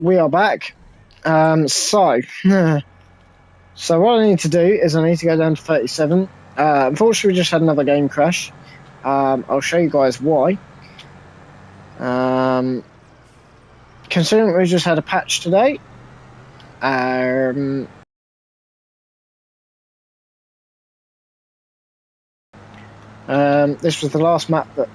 We are back. So what I need to do is I need to go down to 37. Unfortunately, we just had another game crash. I'll show you guys why. Considering we just had a patch today, this was the last map that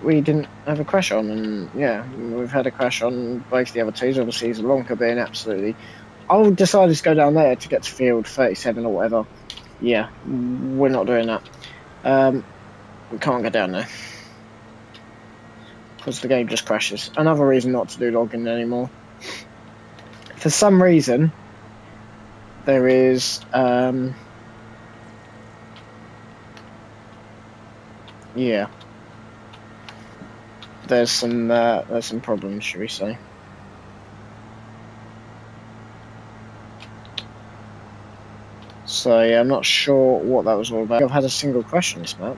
we didn't have a crash on, and yeah, we've had a crash on both the other twos. Obviously, Zonka being absolutely. I decided to go down there to get to field 37 or whatever. Yeah, we're not doing that. We can't go down there because the game just crashes. Another reason not to do login anymore. For some reason, there is yeah, there's some problems, should we say? So yeah, I'm not sure what that was all about. I've had a single crash on this map,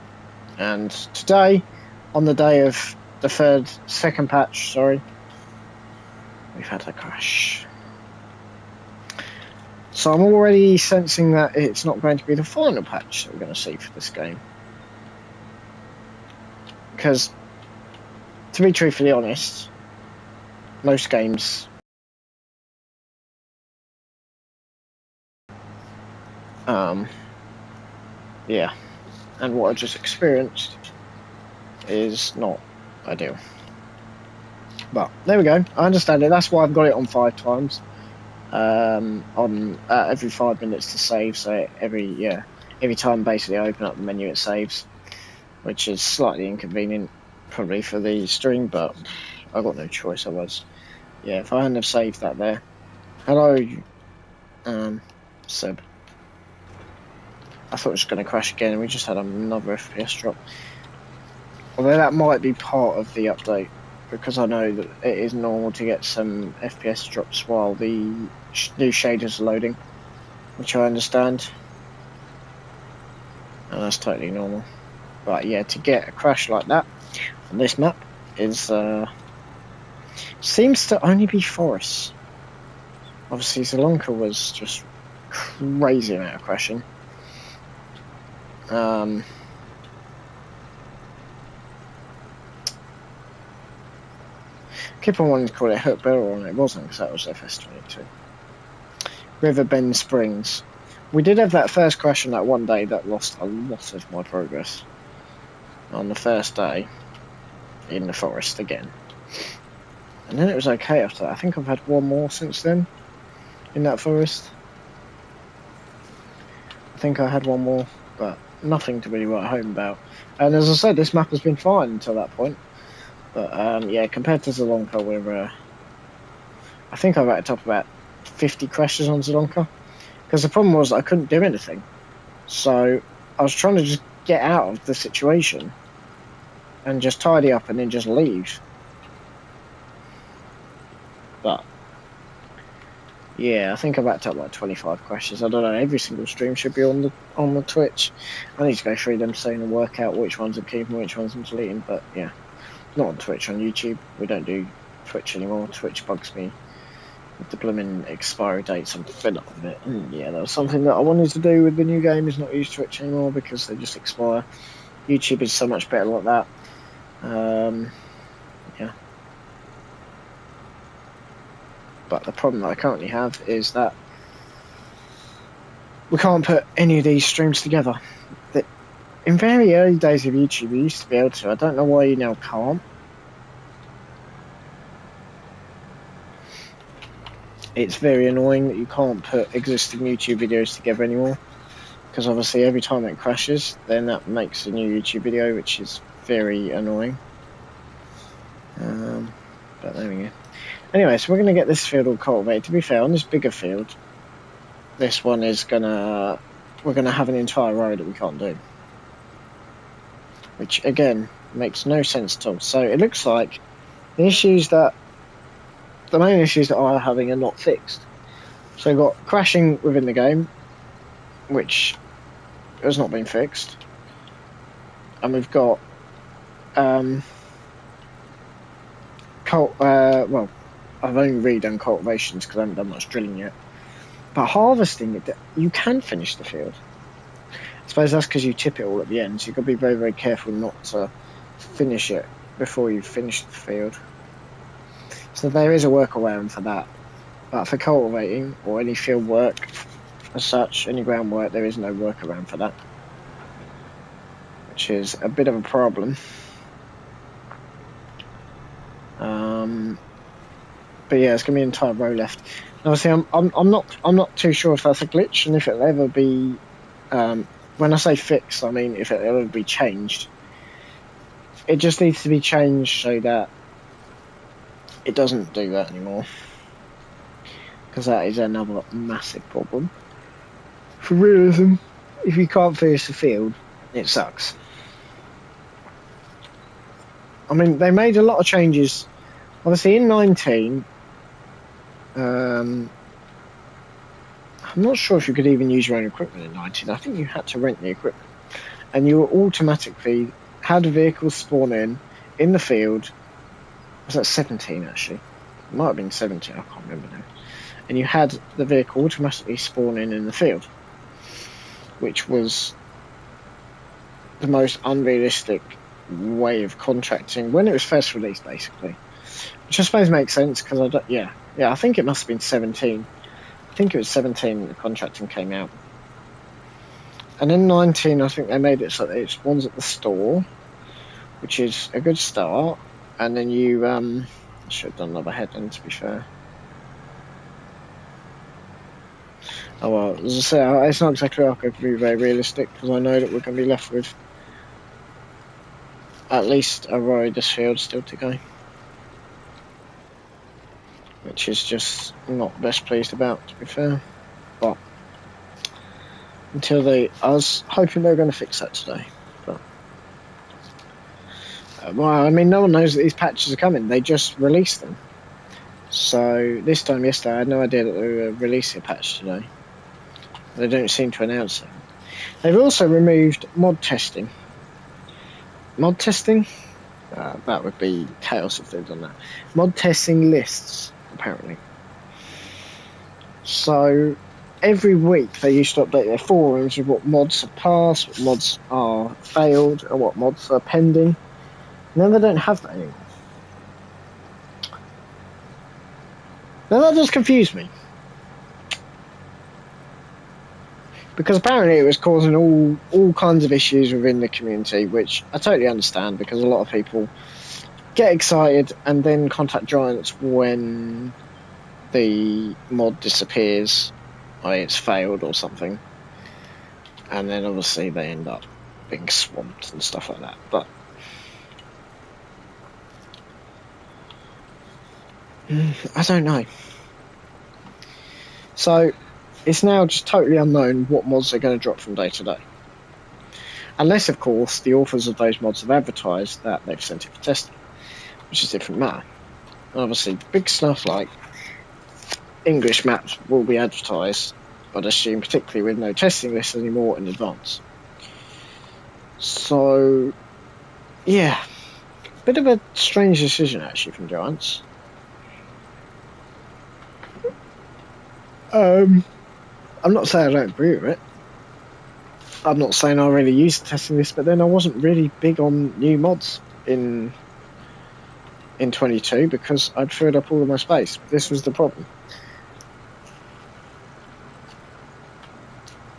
and today, on the day of the second patch, sorry, we've had a crash. So I'm already sensing that it's not going to be the final patch that we're going to see for this game. Because, to be truthfully honest, most games yeah, and what I just experienced is not ideal. But there we go. I understand it. That's why I've got it on 5 times. On every 5 minutes to save. So every time basically I open up the menu, it saves, which is slightly inconvenient, probably for the stream, but I got no choice. Yeah. If I hadn't have saved that there. Hello, Seb. I thought it was going to crash again, and we just had another FPS drop. Although that might be part of the update, because I know that it is normal to get some FPS drops while the new shaders are loading, which I understand. And that's totally normal. But yeah, to get a crash like that on this map is seems to only be forests. Obviously, Zonka was just crazy amount of crashing. Keep on wanting to call it Hook Barrel, and it wasn't, because that was FS22. Riverbend Springs. We did have that first crash on that one day that lost a lot of my progress. On the first day, in the forest again. And then it was okay after that. I think I've had one more since then, in that forest. I think I had one more, but nothing to really write home about. And as I said, this map has been fine until that point. But yeah, compared to Zonka, I think I racked up about 50 crashes on Zonka. Because the problem was I couldn't do anything. So I was trying to just get out of the situation and just tidy up and then just leave. But yeah, I think I backed up like 25 crashes. I don't know, every single stream should be on the Twitch. I need to go through them soon and work out which ones I'm keeping, which ones I'm deleting. But yeah, not on Twitch, on YouTube. We don't do Twitch anymore. Twitch bugs me with the blooming expiry dates. I'm fed up with it. And yeah, that was something that I wanted to do with the new game, is not use Twitch anymore because they just expire. YouTube is so much better like that. Yeah. But the problem that I currently have is that we can't put any of these streams together. In very early days of YouTube, we used to be able to. I don't know why you now can't. It's very annoying that you can't put existing YouTube videos together anymore. Because obviously every time it crashes, then that makes a new YouTube video, which is very annoying. But there we go. Anyway, so we're going to get this field all cultivated. To be fair, on this bigger field, this one is we're going to have an entire row that we can't do. Which, again, makes no sense at all. So it looks like the main issues that I'm having are not fixed. So we've got crashing within the game, which has not been fixed. And we've got I've only really done cultivations because I haven't done much drilling yet. But harvesting, you can finish the field. I suppose that's because you tip it all at the end, so you've got to be very, very careful not to finish it before you finish the field. So there is a workaround for that. But for cultivating or any field work as such, any groundwork, there is no workaround for that, which is a bit of a problem. But yeah, it's gonna be an entire row left. Obviously, I'm not too sure if that's a glitch and if it'll ever be. When I say fixed, I mean if it'll ever be changed. It just needs to be changed so that it doesn't do that anymore, because that is another massive problem. For realism, if you can't finish the field, it sucks. I mean, they made a lot of changes. Obviously, in 19, I'm not sure if you could even use your own equipment in 19. I think you had to rent the equipment. And you automatically had vehicles spawn in the field. Was that 17, actually? It might have been 17, I can't remember now. And you had the vehicle automatically spawn in the field, which was the most unrealistic way of contracting when it was first released, basically. Which I suppose makes sense, because I think it must have been 17. I think it was 17 that the contracting came out. And in 19, I think they made it so that it spawns at the store, which is a good start. And then you, I should have done another headland, to be fair. Oh well, as I say, it's not exactly going to be very realistic, because I know that we're going to be left with at least a row of this field still to go, which is just not best pleased about, to be fair. But I was hoping they were going to fix that today. But well, I mean, no one knows that these patches are coming. They just released them. So this time yesterday, I had no idea that they were releasing a patch today. They don't seem to announce it. They've also removed mod testing. Mod testing? That would be chaos if they'd done that. Mod testing lists, apparently. So every week they used to update their forums with what mods have passed, what mods are failed, and what mods are pending. Now they don't have that anymore. Now that does confuse me, because apparently it was causing all kinds of issues within the community, which I totally understand, because a lot of people get excited and then contact Giants when the mod disappears, or it's failed or something, and then obviously they end up being swamped and stuff like that. But I don't know. So it's now just totally unknown what mods they're going to drop from day to day. Unless, of course, the authors of those mods have advertised that they've sent it for testing, which is a different matter. And obviously, big stuff like English maps will be advertised, I'd assume, particularly with no testing lists anymore, in advance. So, yeah, bit of a strange decision, actually, from Giants. I'm not saying I don't agree with it. I'm not saying I really use the testing list, but then I wasn't really big on new mods in 22 because I'd filled up all of my space. This was the problem.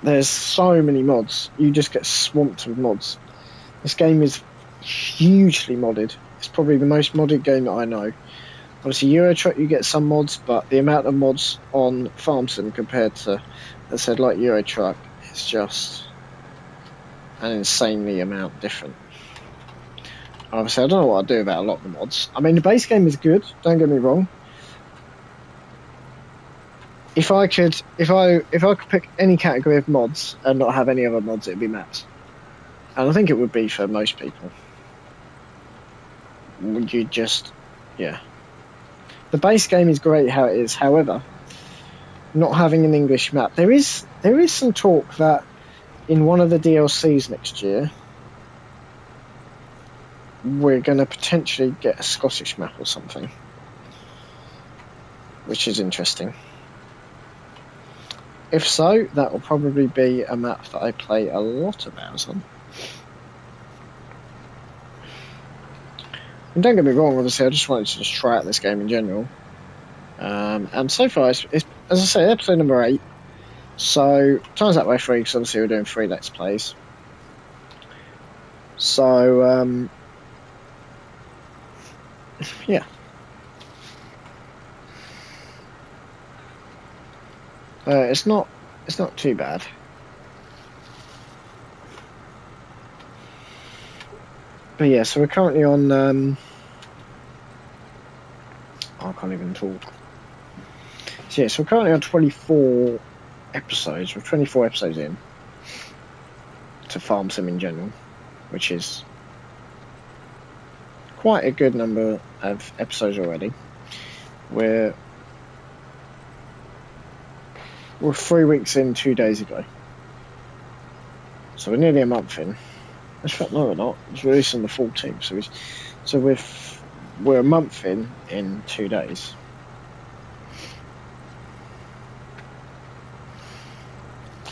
There's so many mods. You just get swamped with mods. This game is hugely modded. It's probably the most modded game that I know. Obviously, Euro Truck, you get some mods, but the amount of mods on Farm Sim compared to, as I said, like Euro Truck, it's just an insanely amount different. Obviously, I don't know what I'd do about a lot of the mods. I mean, the base game is good, don't get me wrong. If I could pick any category of mods and not have any other mods, it'd be maps. And I think it would be for most people. Would you just, yeah. The base game is great how it is. However, not having an English map, there is some talk that in one of the DLCs next year, we're going to potentially get a Scottish map or something. which is interesting. If so, that will probably be a map that I play a lot of hours on. And don't get me wrong, obviously, I just wanted to just try out this game in general. And so far, it's, as I say, episode number 8. So, times that by 3, because obviously we're doing 3 Let's Plays. So, yeah. It's not too bad. But yeah, so we're currently on, I can't even talk. So yeah, so we're currently on 24 episodes. We're 24 episodes in to Farm Sim in general, which is quite a good number of episodes already. We're 3 weeks in 2 days ago. So we're nearly a month in. In fact, no, we're not. It's released on the 14th, so we're a month in 2 days.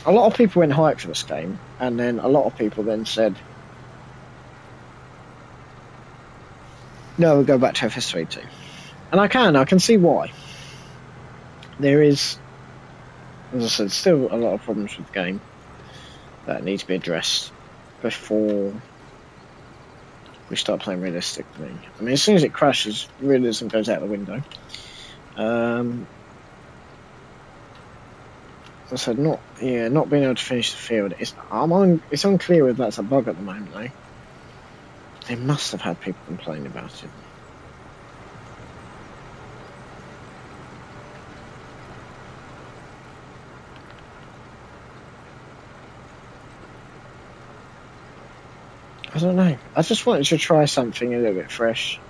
A lot of people went hype for this game, and then a lot of people then said, no, we'll go back to FS3 too. And I can see why. There is, as I said, still a lot of problems with the game that need to be addressed before we start playing realistically. I mean, as soon as it crashes, realism goes out the window. As I said, not being able to finish the field. It's unclear whether that's a bug at the moment, though. They must have had people complain about it. I don't know. I just wanted to try something a little bit fresh.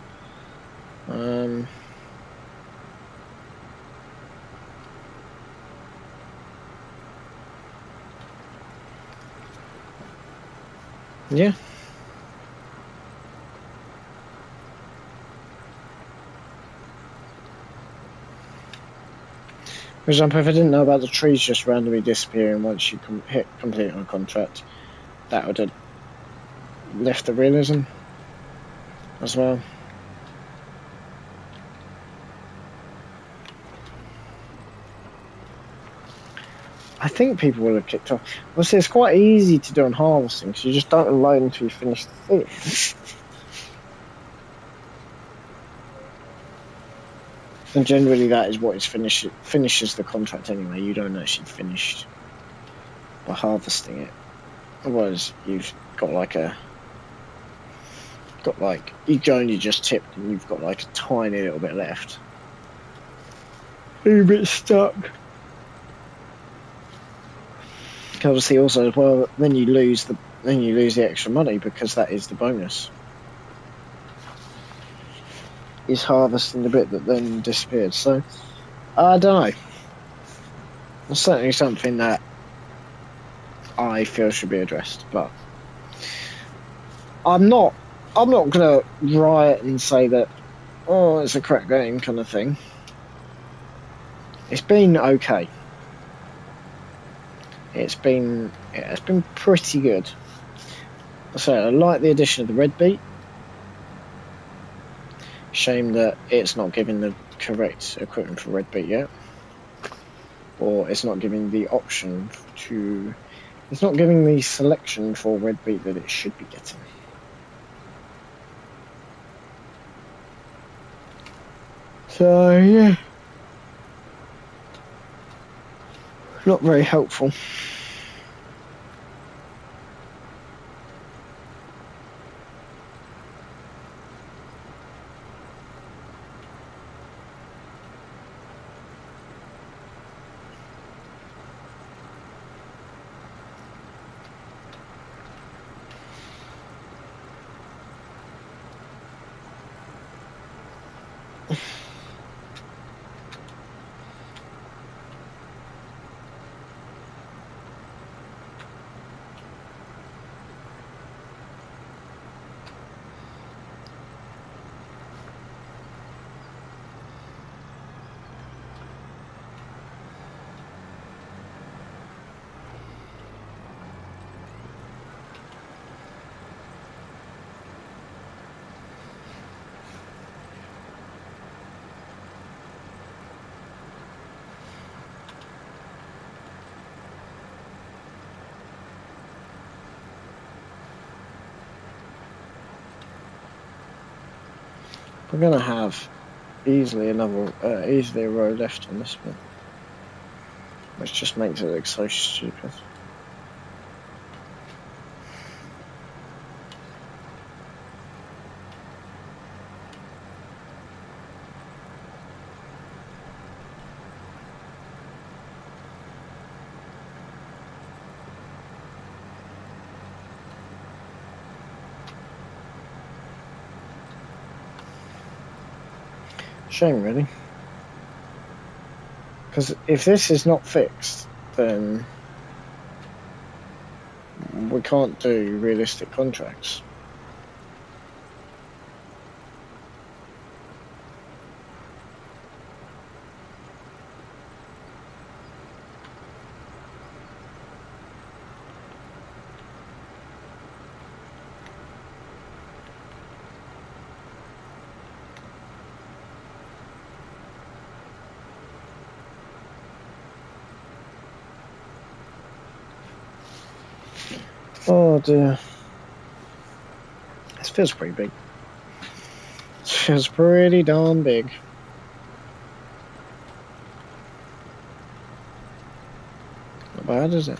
Yeah. For example, if I didn't know about the trees just randomly disappearing once you hit complete on a contract, that would have left the realism as well. I think people will have kicked off. Obviously, it's quite easy to do on harvesting, because you just don't unload until you finish the field. And generally, that is what is finishes the contract anyway. You don't actually finish by harvesting it. Otherwise, you've got you only just tipped, and you've got like a tiny little bit left. You're a bit stuck. Obviously, also as well, then you lose the extra money, because that is the bonus. Is harvesting the bit that then disappeared. So I don't know. It's certainly something that I feel should be addressed, but I'm not gonna riot and say that, oh, it's a crap game kind of thing. It's been okay. It's been pretty good. So I like the addition of the red beet. Shame that it's not giving the correct equipment for red beet yet, or it's not giving the option to. It's not giving the selection for red beet that it should be getting. So yeah, not very helpful. We're going to have easily easily a row left on this bit, which just makes it look so stupid. Shame, really. Because if this is not fixed, then we can't do realistic contracts. Oh dear. This feels pretty big. This feels pretty darn big. Not bad, is it?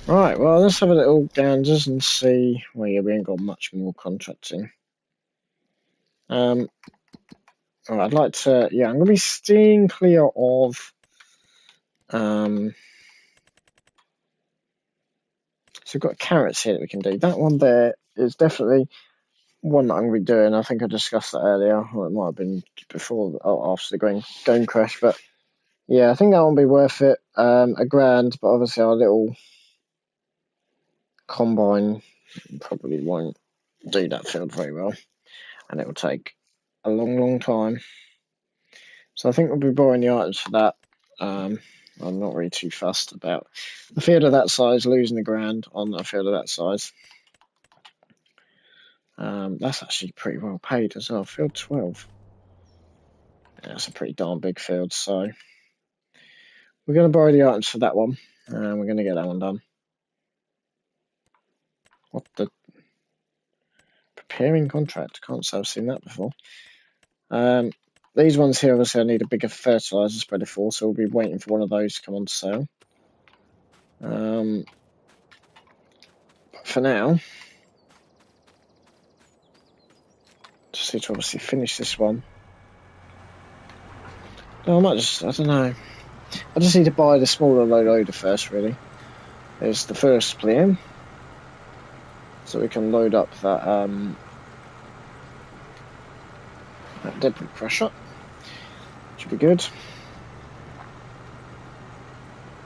Right, well, let's have a little ganders and see. Well, yeah, we ain't got much more contracting. All right, I'd like to. Yeah, I'm going to be steering clear of. So we've got carrots here that we can do. That one there is definitely one that I'm going to be doing. I think I discussed that earlier. Or it might have been before or after the game crash, but yeah, I think that will be worth it. $1,000, but obviously our little combine probably won't do that field very well, and it will take a long time. So I think we'll be buying the items for that. I'm not really too fussed about a field of that size losing $1,000 on a field of that size. That's actually pretty well paid as well. Field 12. Yeah, that's a pretty darn big field. So we're going to borrow the items for that one, and we're going to get that one done. What the? Preparing contract. Can't say I've seen that before. These ones here, obviously, I need a bigger fertilizer spreader for, so we'll be waiting for one of those to come on sale. But for now, just need to obviously finish this one. No, I don't know. I just need to buy the smaller loader first, really. There's the first plan. So we can load up that debris crusher. Should be good.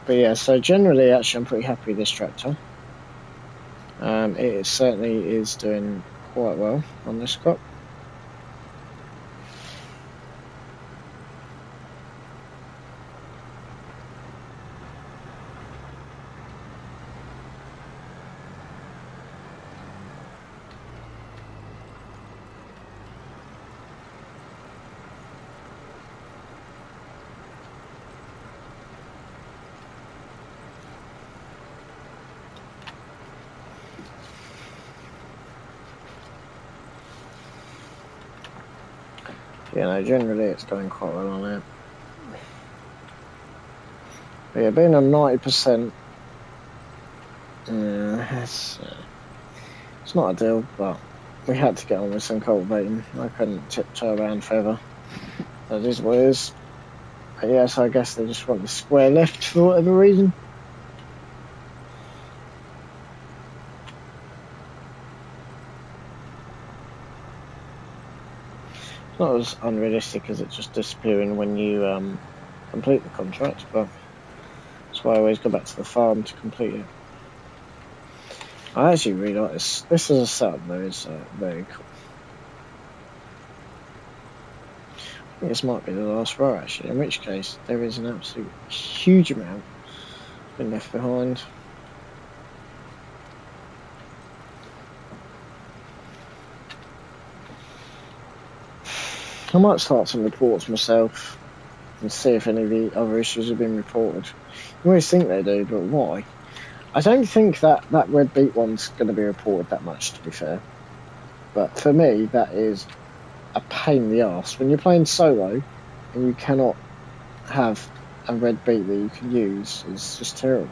But yeah, so generally, actually, I'm pretty happy with this tractor. It certainly is doing quite well on this crop. You know, generally it's going quite well on it. But yeah, being on 90%, it's not ideal, but we had to get on with some cultivating. I couldn't tiptoe around forever. That is what it is. But yeah, so I guess they just want the square left for whatever reason. It's not as unrealistic as it just disappearing when you complete the contract, but that's why I always go back to the farm to complete it. I actually really like this. This as a setup though is very cool. I think this might be the last row actually, in which case there is an absolute huge amount been left behind. I might start some reports myself and see if any of the other issues have been reported. You always think they do, but why? I don't think that red beet one's going to be reported that much, to be fair. But for me, that is a pain in the arse. When you're playing solo and you cannot have a red beet that you can use, it's just terrible.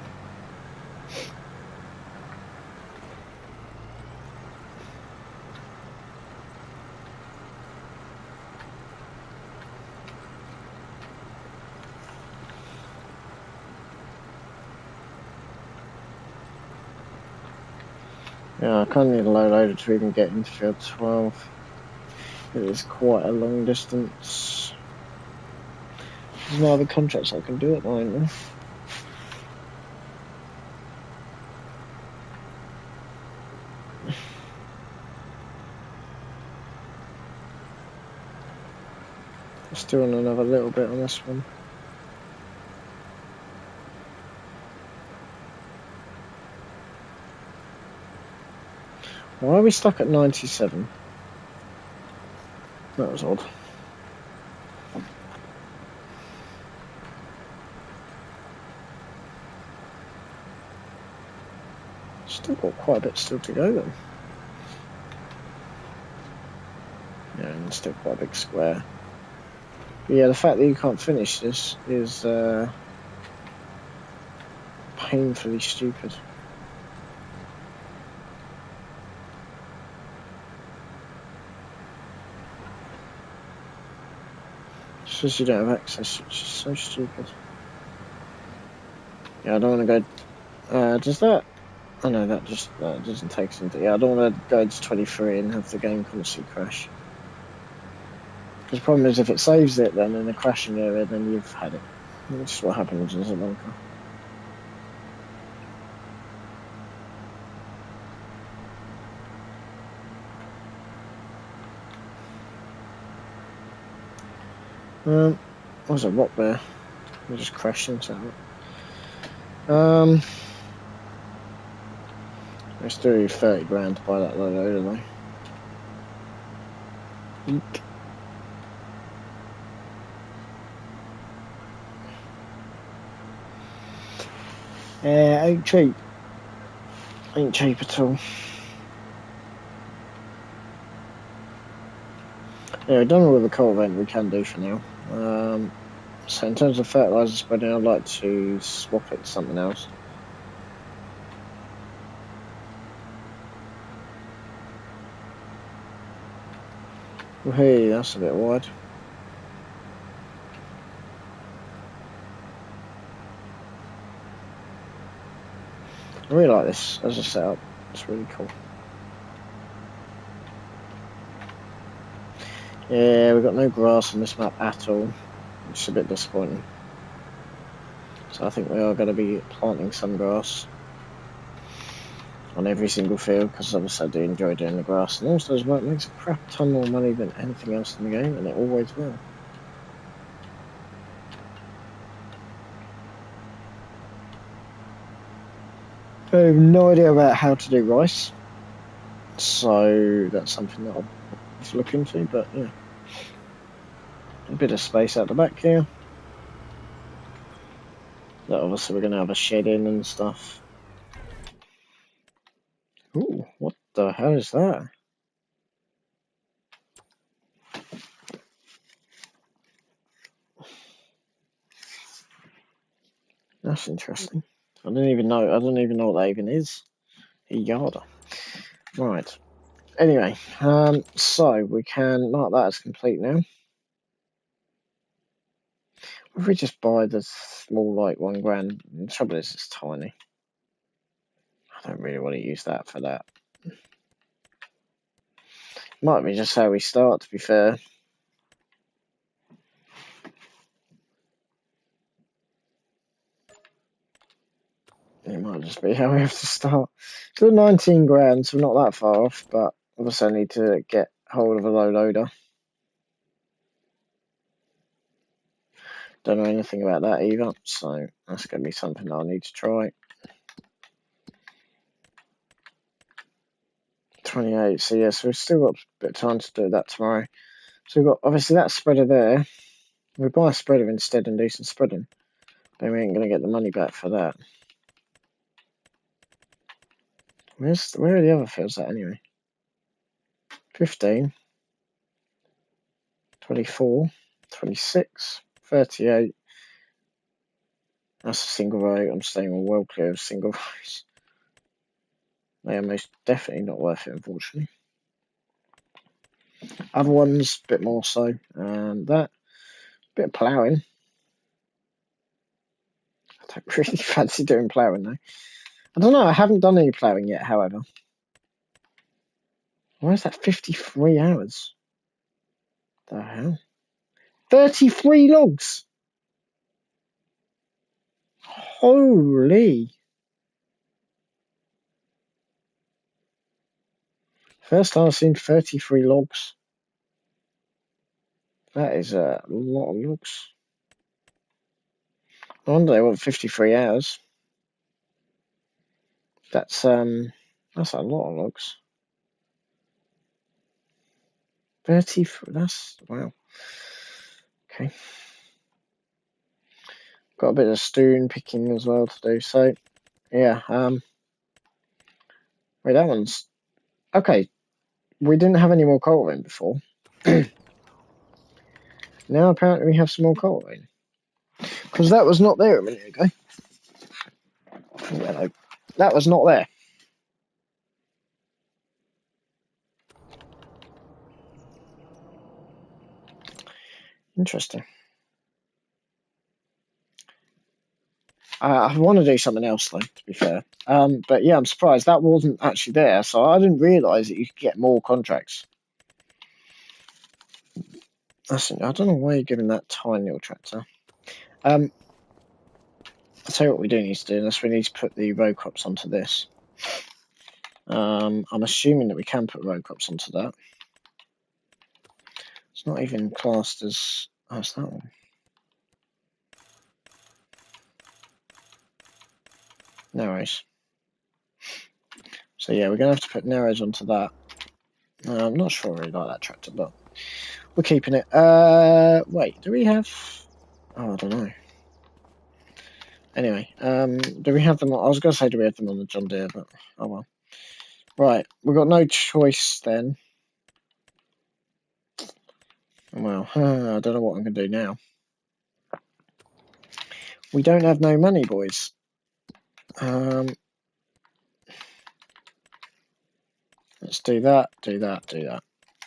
Yeah, I kind of need a low loader to even get into field 12. It is quite a long distance. There's no other contracts I can do at the moment. Still on another little bit on this one. Why are we stuck at 97? That was odd. Still got quite a bit still to go then. Yeah, and still quite a big square. But yeah, the fact that you can't finish this is painfully stupid. Just because you don't have access, which is so stupid. Yeah, I don't want to go. Does that? Oh no, that just doesn't take us into. Yeah, I don't want to go to 23 and have the game constantly crash. Because the problem is, if it saves it, then in a crashing area, then you've had it. Which is what happens in Sri Lanka. There's a rock there. We just crashed into it. Let's do 30 grand to buy that loader, though. Eek. Ain't cheap. Ain't cheap at all. Yeah, we've done all the cultivating we can do for now. So in terms of fertiliser spreading, I'd like to swap it to something else. Well, hey, that's a bit wide. I really like this as a setup. It's really cool. Yeah, we've got no grass on this map at all, which is a bit disappointing. So I think we are going to be planting some grass on every single field, because obviously I do enjoy doing the grass. And also as well, it makes a crap ton more money than anything else in the game, and it always will. I have no idea about how to do rice, so that's something that I'll look into, but yeah. A bit of space out the back here. That obviously we're going to have a shed in and stuff. Ooh, what the hell is that? That's interesting. I don't even know what that even is. A yarder. Right. Anyway, so we can mark that as complete now. If we just buy the small, like, £1,000, the trouble is it's tiny. I don't really want to use that for that. Might be just how we start, to be fair. It might just be how we have to start. So 19 grand, so we're not that far off, but obviously I need to get hold of a low loader. Don't know anything about that either, so that's going to be something I'll need to try. 28, so yeah, so we've still got a bit of time to do that tomorrow. So we've got, obviously, that spreader there. We buy a spreader instead and do some spreading. Then we ain't going to get the money back for that. Where are the other fields at anyway? 15, 24, 26, 38. That's a single row. I'm staying on well clear of single rows. They are most definitely not worth it, unfortunately. Other ones, a bit more so. And that, bit of ploughing. I don't really fancy doing ploughing though. I don't know, I haven't done any ploughing yet, however. Why is that 53 hours? The hell? 33 logs! Holy! First time I've seen 33 logs. That is a lot of logs. I wonder they want 53 hours. That's a lot of logs. 30, that's, wow. Okay. Got a bit of stone picking as well to do, so, yeah, wait, that one's, okay, we didn't have any more cultivating before. Now apparently we have some more cultivating. Because that was not there a minute ago. Hello. That was not there. Interesting. I want to do something else though, to be fair. But yeah, I'm surprised that wasn't actually there. So I didn't realise that you could get more contracts. I don't know why you're giving that tiny little tractor. I'll tell you what we do need to do, unless we need to put the row crops onto this. I'm assuming that we can put row crops onto that. It's not even classed as... Oh, it's that one. Narrows. So yeah, we're going to have to put narrows onto that. I'm not sure I really like that tractor, but we're keeping it. Wait, do we have... Oh, I don't know. Anyway, do we have them on... I was going to say do we have them on the John Deere, but oh well. Right, we've got no choice then. Well, I don't know what I'm going to do now. We don't have no money, boys. Let's do that, do that, do that.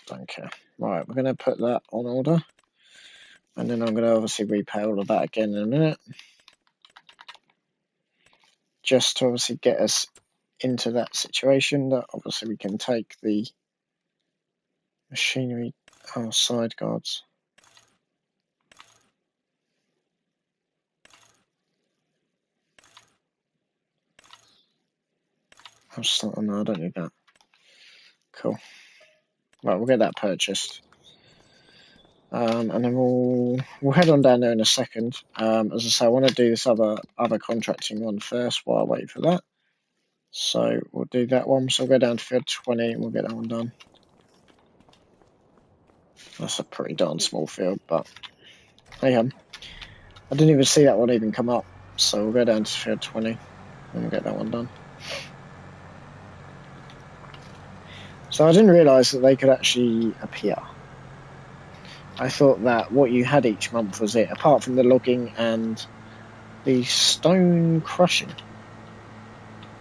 Don't care. Right, we're going to put that on order. And then I'm going to obviously repay all of that again in a minute. Just to obviously get us into that situation that obviously we can take the machinery, our side guards. Oh no, I don't need that. Cool. Right, we'll get that purchased. And then we'll head on down there in a second. As I say, I want to do this other contracting one first while I wait for that. So we'll do that one. So we'll go down to field 20 and we'll get that one done. That's a pretty darn small field, but hey, I didn't even see that one even come up. So we'll go down to field 20 and we'll get that one done. So I didn't realise that they could actually appear. I thought that what you had each month was it, apart from the logging and the stone crushing.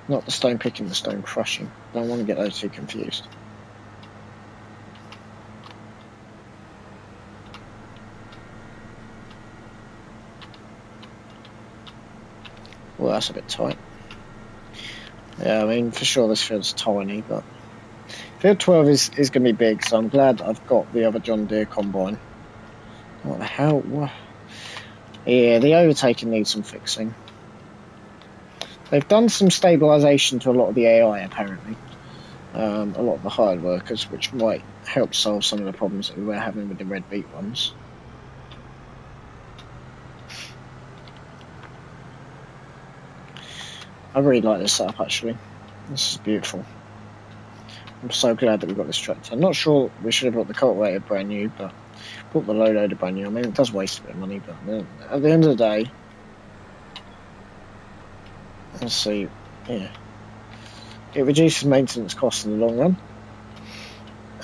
Not the stone picking, the stone crushing. I don't want to get those two confused. Well, that's a bit tight. Yeah, I mean, for sure this field's tiny, but field 12 is going to be big, so I'm glad I've got the other John Deere combine. What the hell? What? Yeah, the overtaking needs some fixing. They've done some stabilisation to a lot of the AI, apparently. A lot of the hired workers, which might help solve some of the problems that we were having with the red beet ones. I really like this setup, actually. This is beautiful. I'm so glad that we got this tractor. I'm not sure we should have brought the cultivator brand new, but brought the low loader brand new. I mean, it does waste a bit of money, but at the end of the day, let's see, yeah, it reduces maintenance costs in the long run,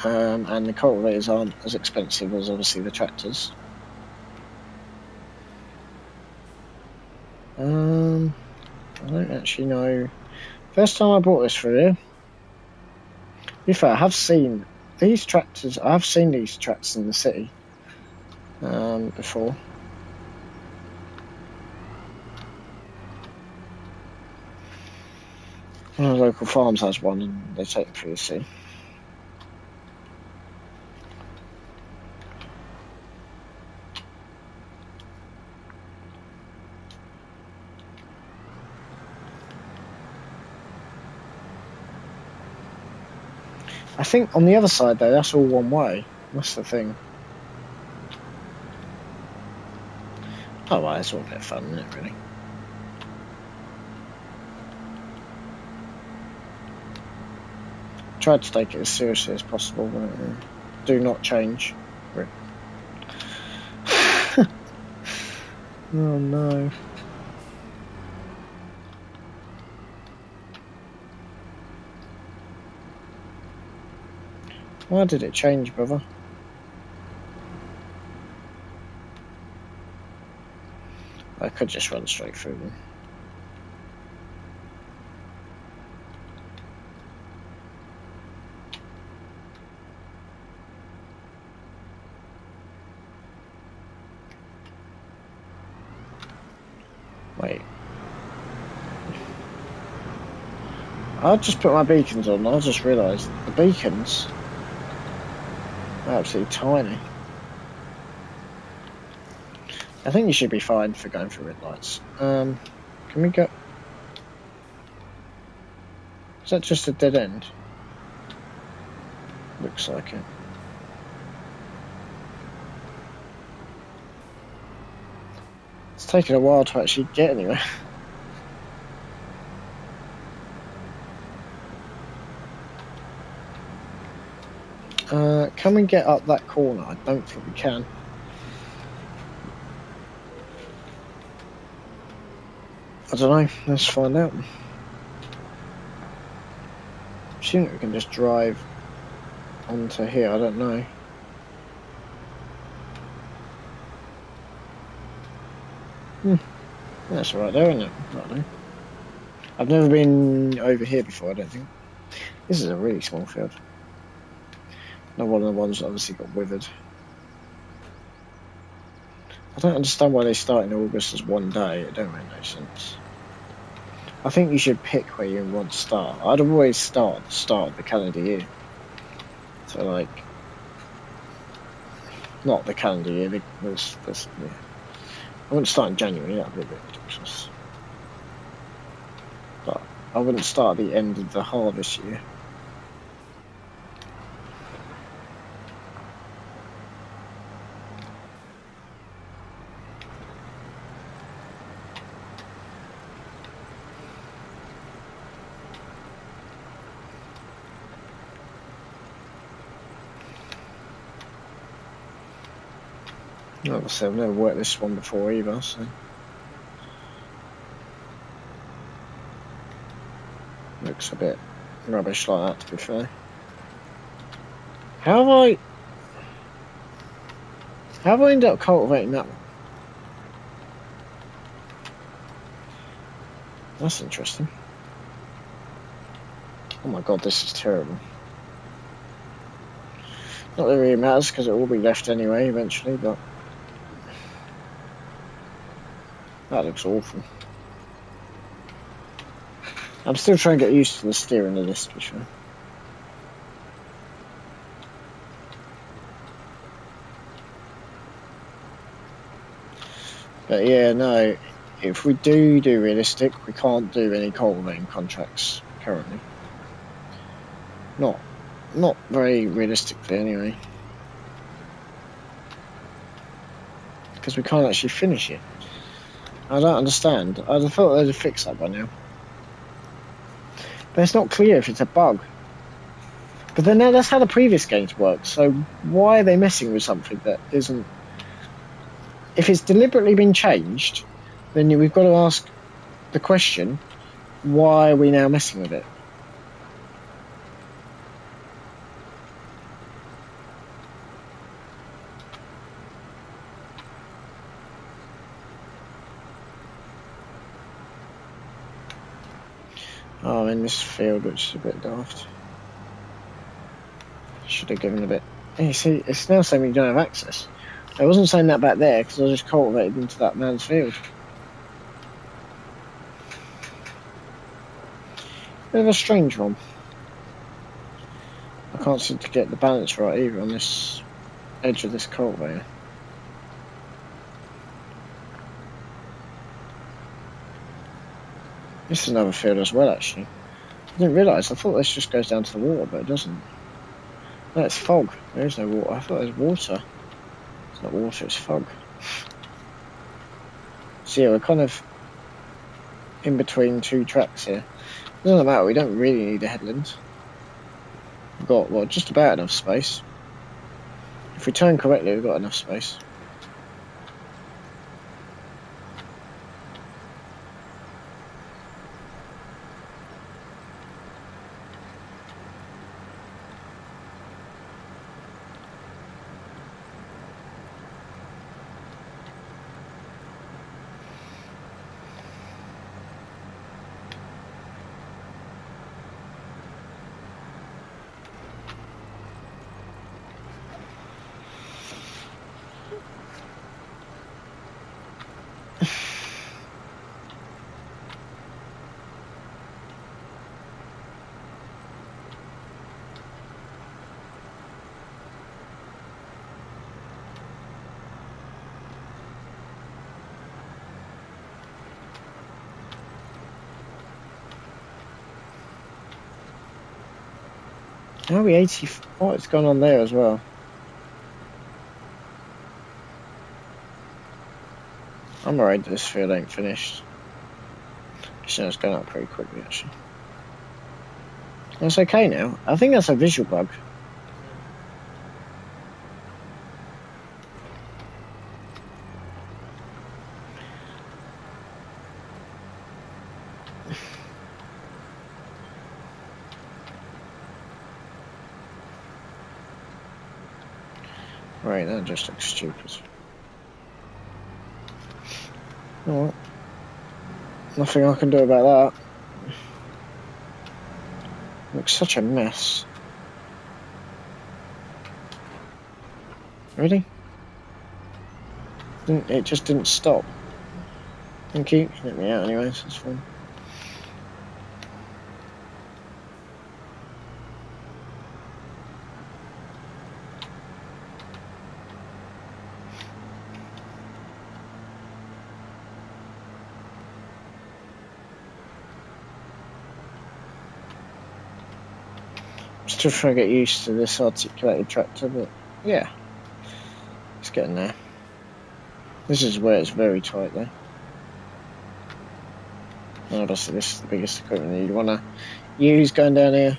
and the cultivators aren't as expensive as obviously the tractors. I don't actually know. First time I brought this through here. To be fair, I have seen these tractors. I have seen these tractors in the city before. One of the local farms has one, and they take it through the city. I think on the other side though, that's all one way. That's the thing. Oh well, it's all a bit of fun, isn't it, really? Tried to take it as seriously as possible, but do not change. Oh no. Why did it change, brother? I could just run straight through them. Wait. I just put my beacons on. I just realised the beacons are absolutely tiny. I think you should be fine for going through red lights. Can we go? Is that just a dead end? Looks like it. It's taken a while to actually get anywhere. Can we get up that corner? I don't think we can. I don't know. Let's find out. Assuming we can just drive onto here. I don't know. That's right there, isn't it? I don't know. I've never been over here before, I don't think. This is a really small field. Not one of the ones that obviously got withered. I don't understand why they start in August as one day. It don't make no sense. I think you should pick where you want to start. I'd always start at the start of the calendar year. So, like, not the calendar year. Yeah. I wouldn't start in January. That'd be a bit ridiculous. But I wouldn't start at the end of the harvest year. Obviously, I've never worked this one before either, so looks a bit rubbish like that, to be fair. How have I ended up cultivating that one? That's interesting. Oh my god, this is terrible. Not that it really matters because it will be left anyway eventually, but that looks awful. I'm still trying to get used to the steering of this, for sure. But yeah, no, if we do realistic, we can't do any cultivating contracts currently. Not very realistically anyway. Because we can't actually finish it. I don't understand. I'd have thought they'd have fixed that by now. But it's not clear if it's a bug. But then that's how the previous games work, so why are they messing with something that isn't... If it's deliberately been changed, then we've got to ask the question, why are we now messing with it? Oh, in this field, which is a bit daft. Should have given a bit... You see, it's now saying we don't have access. I wasn't saying that back there, because I just cultivated into that man's field. Bit of a strange one. I can't seem to get the balance right either on this edge of this cultivator. This is another field as well, actually. I didn't realise. I thought this just goes down to the water, but it doesn't. No, it's fog. There is no water. I thought there was water. It's not water, it's fog. So yeah, we're kind of in between two tracks here. It doesn't matter, we don't really need a headland. We've got, well, just about enough space. If we turn correctly, we've got enough space. How are we 80? What's going on there as well? I'm worried that this field ain't finished. It's going up pretty quickly, actually. That's okay now. I think that's a visual bug. Right, that just looks stupid. Alright. Nothing I can do about that. Looks such a mess. Really? It just didn't stop. Thank you. Let me out anyway, so it's fine. Still trying to get used to this articulated tractor, but yeah, it's getting there. This is where it's very tight though. And obviously this is the biggest equipment you'd want to use going down here.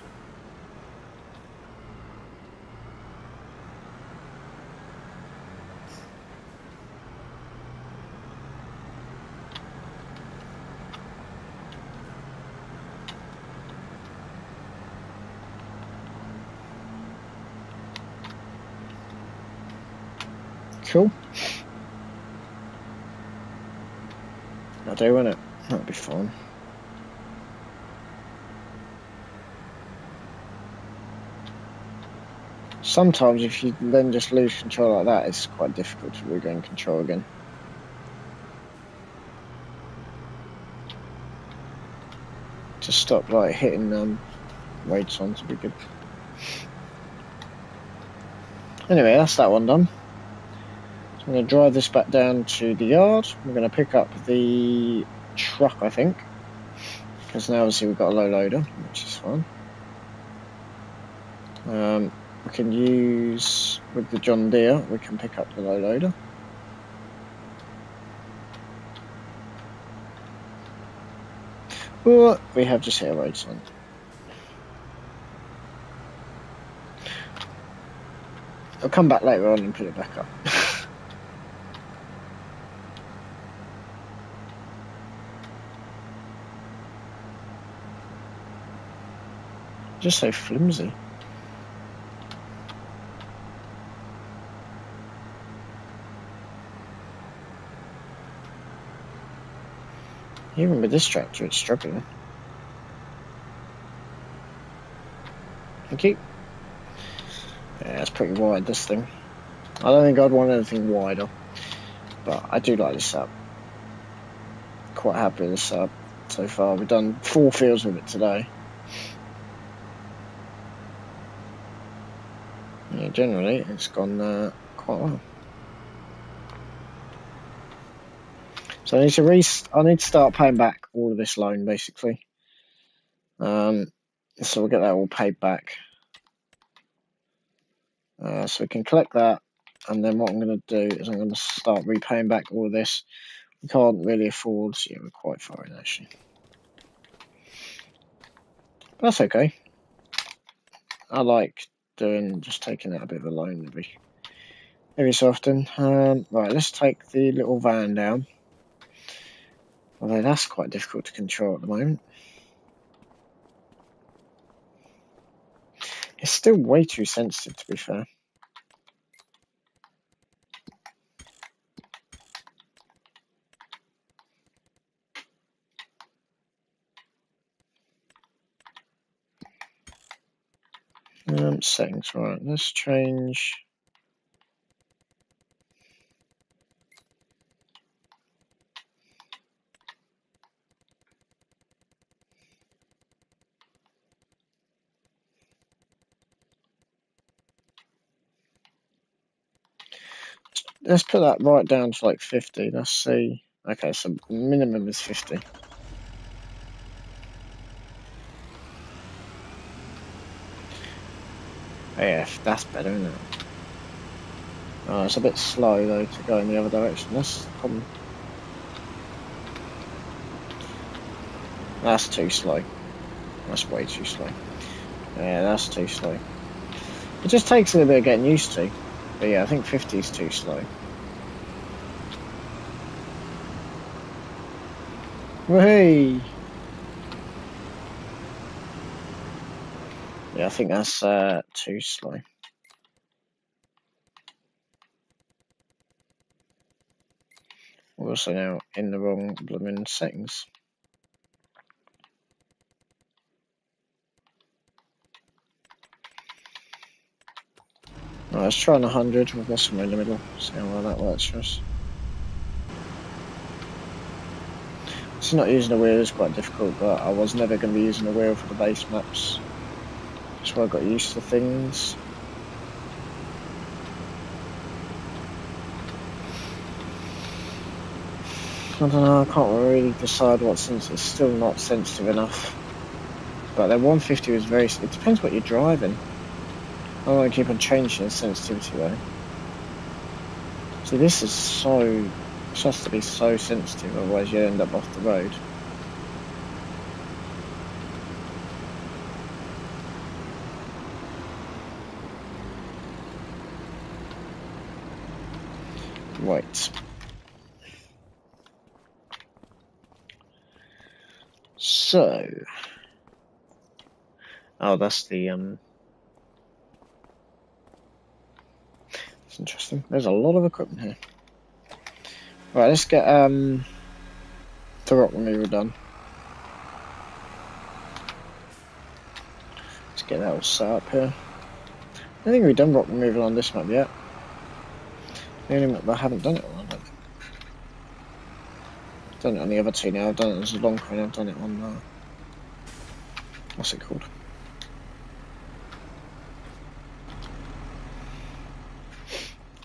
Cool. That'll do, won't it? That'll be fine. Sometimes if you then just lose control like that, it's quite difficult to regain control again. To stop like hitting raid signs would be good. Anyway, that's that one done. So I'm going to drive this back down to the yard. We're going to pick up the truck, I think, because now obviously we've got a low loader, which is fine. We can use, with the John Deere, we can pick up the low loader. But we have just hit a road sign. I'll come back later on and put it back up. Just so flimsy. Even with this tractor, it's struggling. Thank you. Yeah, it's pretty wide, this thing. I don't think I'd want anything wider, but I do like this setup. Quite happy with this setup so far. We've done 4 fields with it today. Yeah, generally, it's gone quite well. So I need to start paying back all of this loan, basically. So we'll get that all paid back. So we can collect that, and then what I'm going to do is I'm going to start repaying back all of this. We can't really afford, yeah, we're quite far in actually. But that's okay. I like just taking out a bit of a loan every so often. Right, let's take the little van down. Although that's quite difficult to control at the moment. It's still way too sensitive, to be fair. Settings, right, let's change. Let's put that right down to like 50. Let's see. Okay, so minimum is 50. Yeah, that's better, isn't it? Oh, it's a bit slow though to go in the other direction. That's too slow. That's way too slow. Yeah, that's too slow. It just takes a little bit of getting used to. But yeah, I think 50 is too slow. Whee! Yeah, I think that's too slow. We're also now in the wrong blooming settings. Right, let's try on 100. We'll go somewhere in the middle. See how well that works for us. So not using a wheel is quite difficult, but I was never going to be using a wheel for the base maps. That's why I got used to things. I don't know, I can't really decide what sensitive. It's still not sensitive enough. But the 150 was very. It depends what you're driving. I don't want to keep on changing the sensitivity though. See, this is so. It has to be so sensitive, otherwise you end up off the road. Right. So. Oh, that's the It's interesting. There's a lot of equipment here. Right, let's get the rock removal done. Let's get that all set up here. I think we've done rock removal on this map yet. The only map I haven't done it on, I don't think. I've done it on the other two now. I've done it as a long crane. I've done it on what's it called?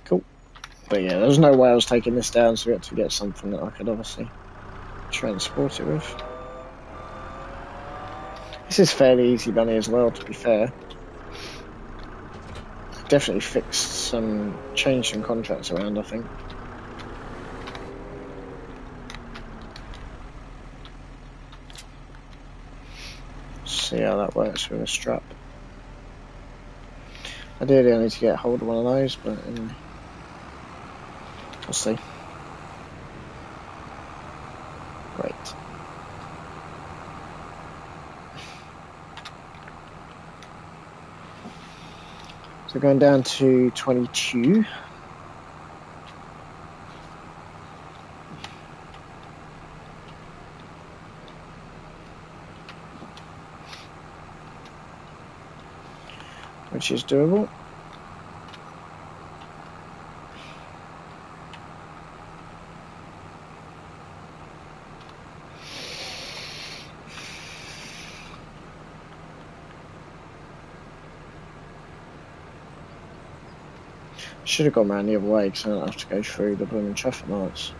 Cool. But yeah, there's no way I was taking this down, so we had to get something that I could obviously transport it with. This is fairly easy money as well, to be fair. Definitely changed some contracts around, I think. See how that works with a strap. Ideally, I need to get hold of one of those, but anyway, we'll see. Great. So going down to 22. Which is doable. Should have gone around the other way because I don't have to go through the blooming traffic lights.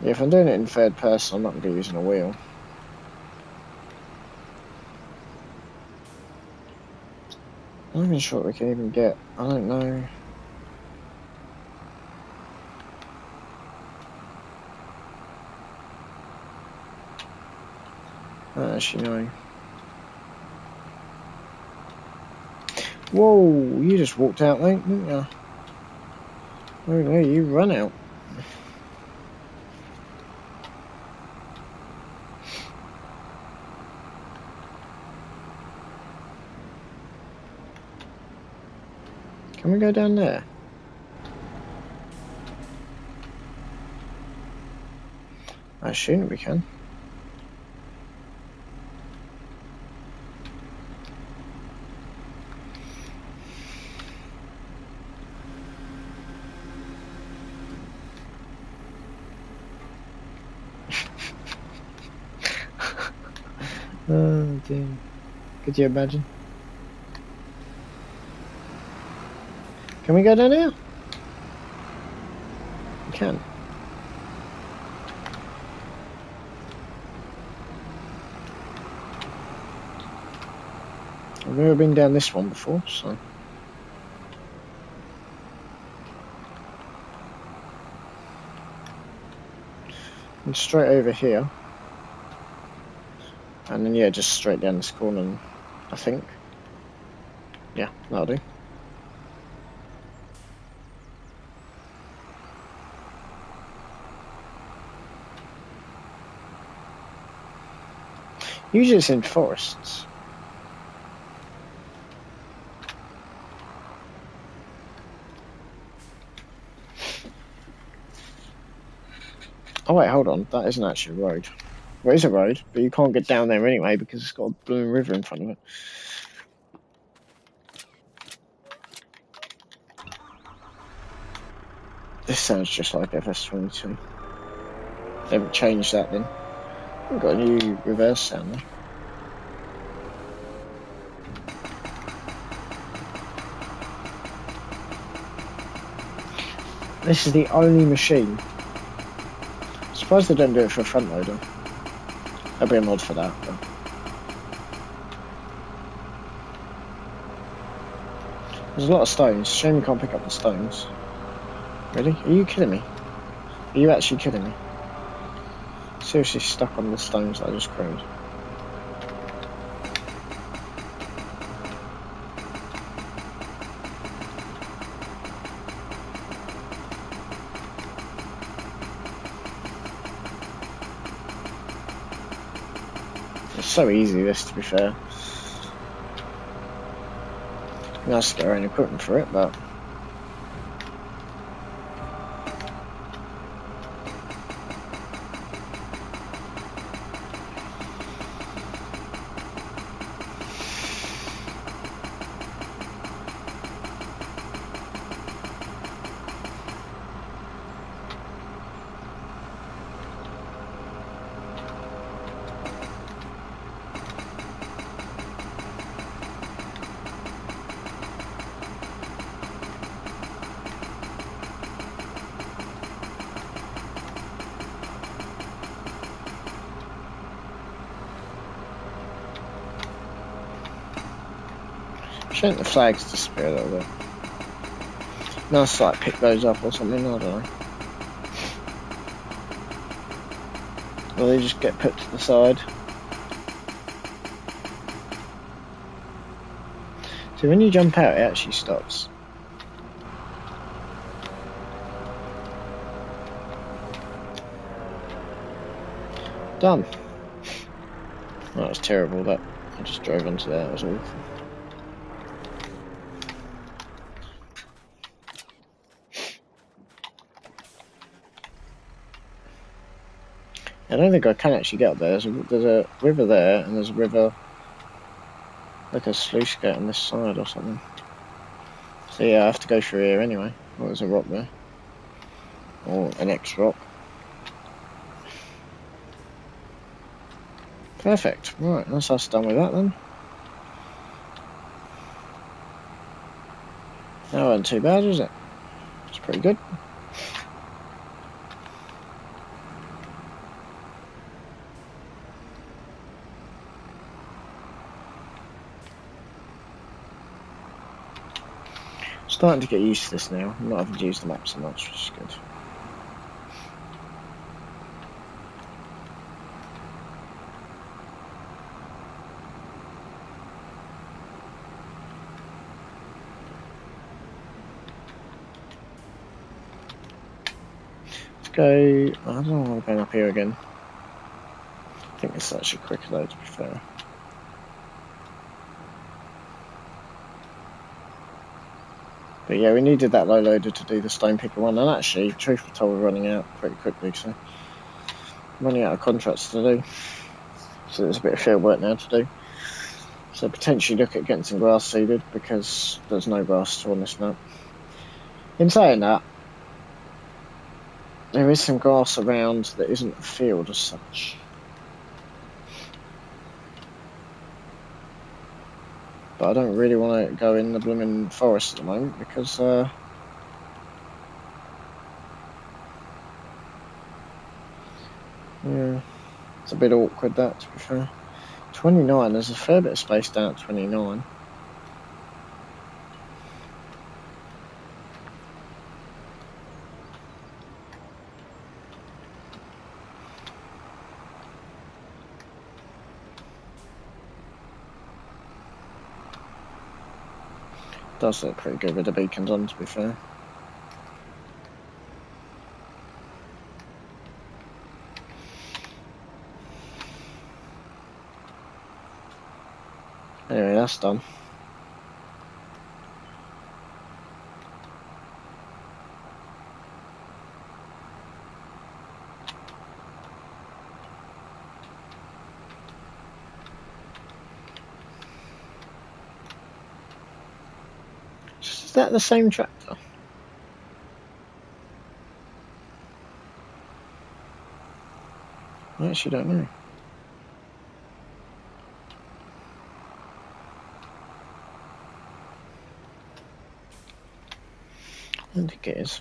Yeah, if I'm doing it in third person, I'm not going to be using a wheel. I'm not even sure what we can even get. I don't know. I don't actually know. Whoa, you just walked out, mate, didn't you? Oh no, you run out. Can we go down there? I assume we can. Oh dear. Could you imagine? Can we go down here? We can. I've never been down this one before, so. And straight over here. And then, yeah, just straight down this corner, I think. Yeah, that'll do. Usually it's in forests. Oh wait, hold on. That isn't actually a road. Well, it is a road, but you can't get down there anyway because it's got a blooming river in front of it. This sounds just like FS22. They haven't changed that then. We've got a new reverse sound there. This is the only machine. I'm surprised they don't do it for a front loader. There'll be a mod for that. But. There's a lot of stones. Shame you can't pick up the stones. Really? Are you kidding me? Are you actually kidding me? Seriously stuck on the stones that I just created. It's so easy, this, to be fair. Nice to get our own equipment for it, but Shouldn't the flags disappear a little bit? Nice to like pick those up or something, I don't know. Or they just get put to the side. So when you jump out, it actually stops. Done. That was terrible, that I just drove onto there, that was awful. I don't think I can actually get up there. There's a river there, and there's a river, like a sluice gate on this side or something. So yeah, I have to go through here anyway. Oh, there's a rock there. Or an X rock. Perfect. Right, that's us done with that then. That wasn't too bad, was it? It's pretty good. Starting to get used to this now. I'm not having to use the map so much, which is good. Let's go. I don't know why I'm going up here again. I think it's actually quicker though, to be fair. But yeah, we needed that low loader to do the stone picker one, and actually, truth be told, we're running out pretty quickly, so running out of contracts to do. So there's a bit of field work now to do. So potentially look at getting some grass seeded, because there's no grass on this map. In saying that, there is some grass around that isn't a field as such. But I don't really want to go in the blooming forest at the moment, because yeah, it's a bit awkward, that, to be fair. 29, there's a fair bit of space down at 29. Does look pretty good with the beacons on, to be fair. Anyway, that's done. Is that the same tractor? I actually don't know. I don't think it is.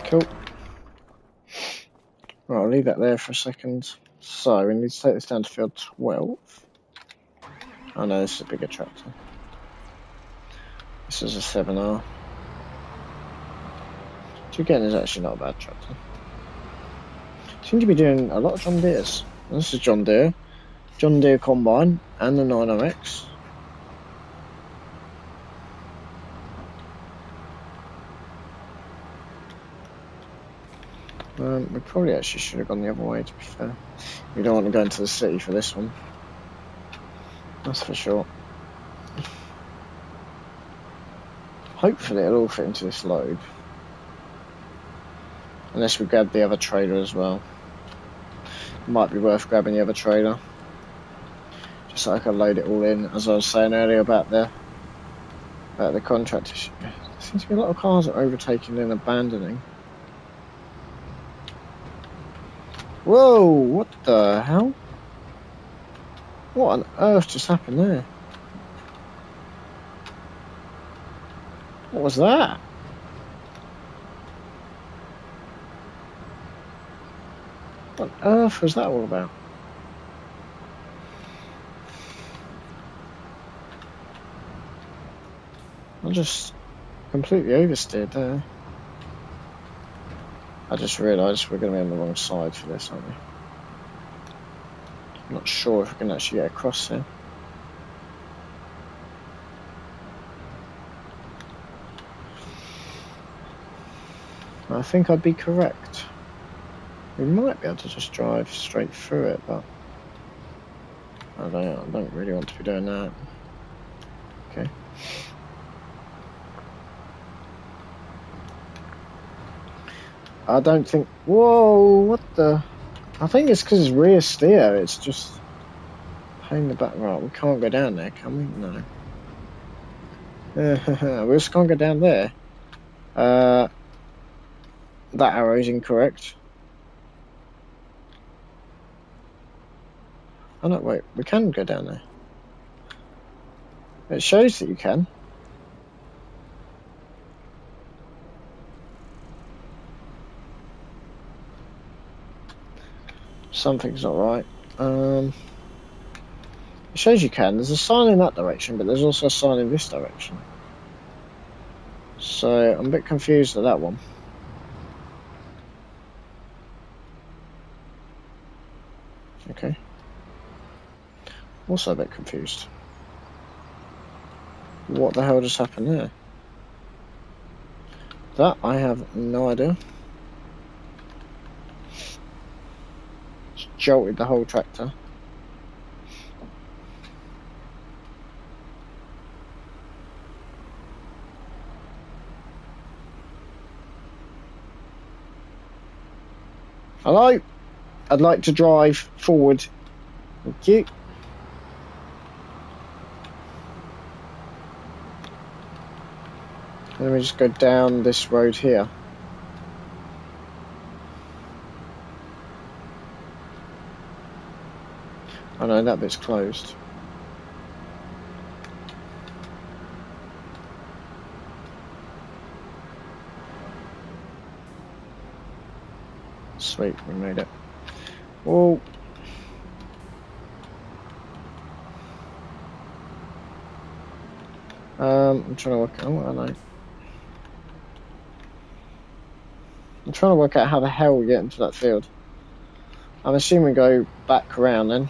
Cool. Right, I'll leave that there for a second. So, we need to take this down to field 12. Oh no, this is a bigger tractor. This is a 7R. Which again is actually not a bad tractor. Seem to be doing a lot of John Deere's. This is John Deere Combine, and the 9RX. We probably actually should have gone the other way, to be fair. We don't want to go into the city for this one. That's for sure. Hopefully it'll all fit into this load. Unless we grab the other trailer as well. Might be worth grabbing the other trailer. Just so I can load it all in, as I was saying earlier about the contract. There seems to be a lot of cars that are overtaking and abandoning. Whoa, what the hell? What on earth just happened there? What was that? What on earth was that all about? I just completely oversteered there. I just realised we're going to be on the wrong side for this, aren't we? I'm not sure if we can actually get across here. I think I'd be correct. We might be able to just drive straight through it, but I don't really want to be doing that. Okay. I don't think... Whoa, what the... I think it's because it's rear steer. It's just... Pain the back. Right, we can't go down there, can we? No. We just can't go down there. That arrow is incorrect. Oh no, wait, we can go down there. It shows that you can. Something's not right. It shows you can. There's a sign in that direction, but there's also a sign in this direction. So I'm a bit confused at that one. Okay. Also a bit confused. What the hell just happened there? That I have no idea. Just jolted the whole tractor. Hello? I'd like to drive forward. Thank you. Let me just go down this road here. Oh no, that bit's closed. Sweet, we made it. Whoa. I'm trying to work out. Oh, I know. I'm trying to work out how the hell we get into that field. I'm assuming we go back around then.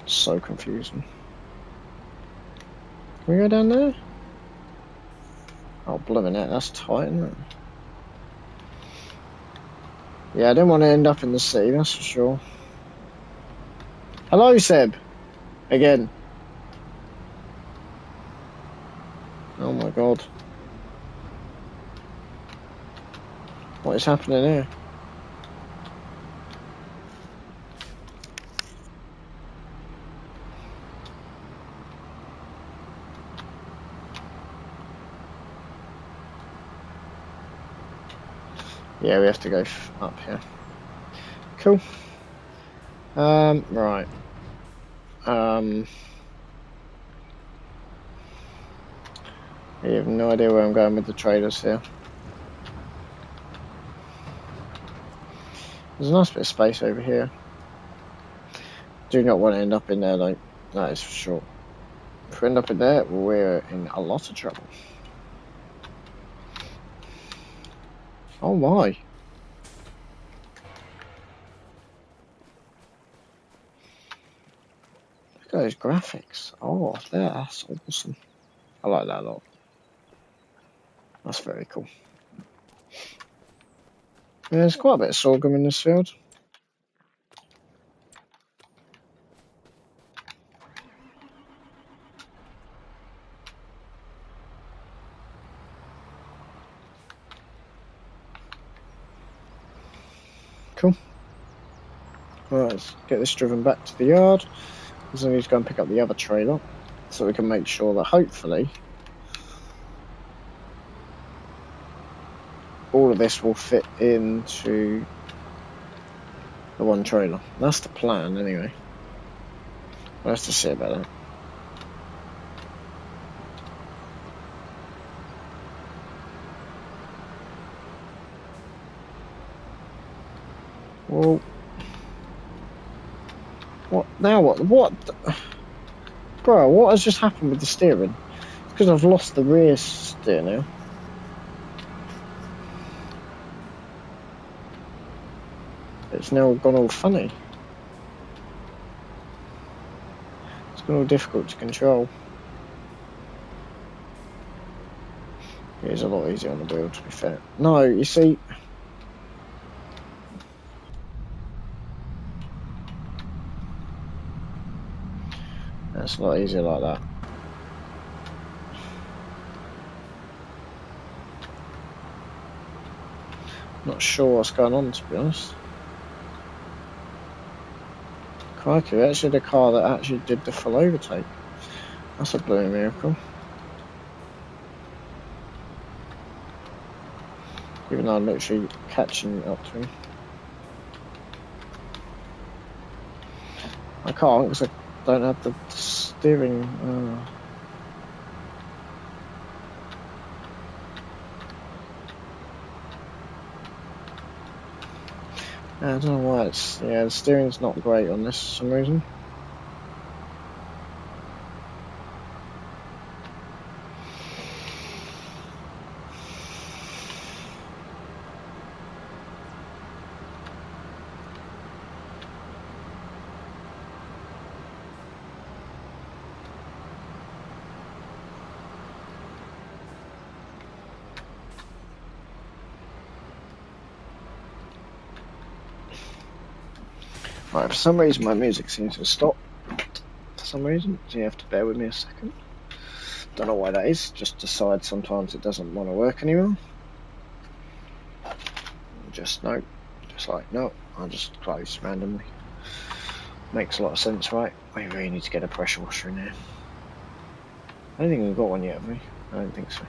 It's so confusing. Can we go down there? Oh, blimmin' it, that's tight, isn't it? Yeah, I didn't want to end up in the sea, that's for sure. Hello, Seb. Again. Oh my god. What is happening here? Yeah, we have to go up here. Cool. Right. I have no idea where I'm going with the traders here. There's a nice bit of space over here. Do not want to end up in there, though. That is for sure. If we end up in there, we're in a lot of trouble. Oh my. Look at those graphics. Oh, that's awesome. I like that a lot. That's very cool. Yeah, there's quite a bit of sorghum in this field. Cool. Right, let's get this driven back to the yard. So we need to go and pick up the other trailer so we can make sure that hopefully all of this will fit into the one trailer. That's the plan anyway. We'll have to see about that. Well, what now? What? Bro, what has just happened with the steering? It's because I've lost the rear steer now. It's now gone all funny. It's gone all difficult to control. It is a lot easier on the wheel, to be fair. No, you see... That's a lot easier like that. Not sure what's going on, to be honest. Crikey, actually the car that actually did the full overtake. That's a bloody miracle. Even though I'm literally catching up to him. I can't because I don't have the steering. I don't know why it's... Yeah, the steering's not great on this for some reason. Right, for some reason my music seems to stop. For some reason, so you have to bear with me a second. Don't know why that is, just decide sometimes it doesn't want to work anymore. Just no, just like no, I'll just close randomly. Makes a lot of sense, right? We really need to get a pressure washer in here. I don't think we've got one yet, have we? I don't think so.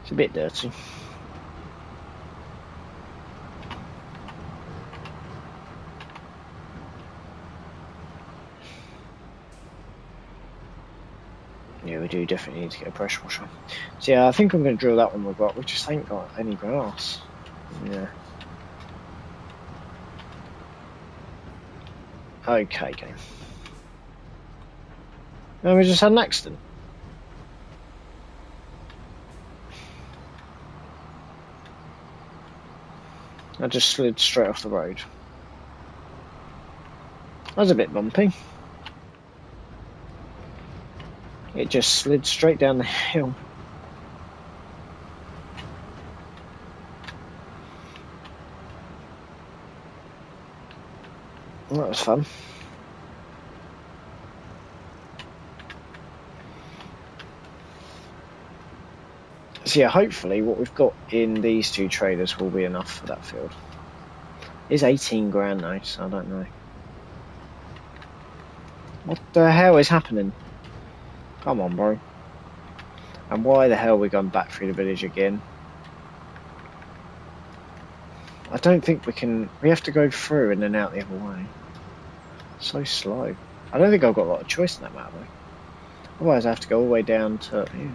It's a bit dirty. Yeah, we do definitely need to get a pressure washer. So yeah, I think I'm going to drill that one we've got. We just ain't got any grass. Yeah. Okay, game. No, we just had an accident. I just slid straight off the road. That was a bit bumpy. It just slid straight down the hill. That was fun. So yeah, hopefully what we've got in these two trailers will be enough for that field. It's 18 grand though, so I don't know. What the hell is happening? Come on, bro. And why the hell are we going back through the village again? I don't think we can... We have to go through and then out the other way. So slow. I don't think I've got a lot of choice in that map though. Otherwise I have to go all the way down to... Yeah.